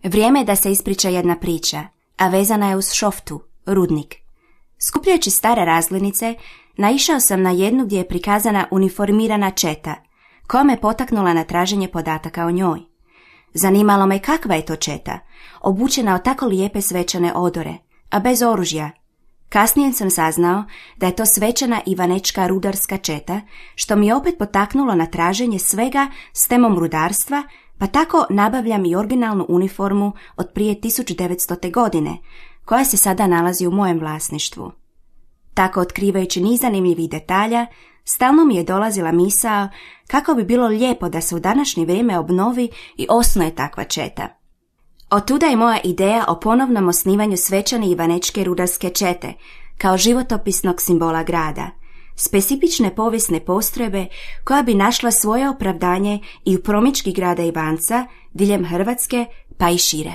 Vrijeme je da se ispriča jedna priča, a vezana je uz šoftu, rudnik. Skupljajući stare razglednice, naišao sam na jednu gdje je prikazana uniformirana četa, koja me potaknula na traženje podataka o njoj. Zanimalo me kakva je to četa, obučena od tako lijepe svečane odore, a bez oružja. Kasnije sam saznao da je to svečana ivanečka rudarska četa, što mi je opet potaknulo na traženje svega s temom rudarstva, pa tako nabavljam i originalnu uniformu od prije 1900. godine, koja se sada nalazi u mojem vlasništvu. Tako otkrivajući niz zanimljivih detalja, stalno mi je dolazila misao kako bi bilo lijepo da se u današnje vrijeme obnovi i osnuje takva četa. Otuda je moja ideja o ponovnom osnivanju svečane ivanečke rudarske čete, kao životopisnog simbola grada, specifične povijesne postrojbe koja bi našla svoje opravdanje i u promidžbi grada Ivanca, diljem Hrvatske pa i šire.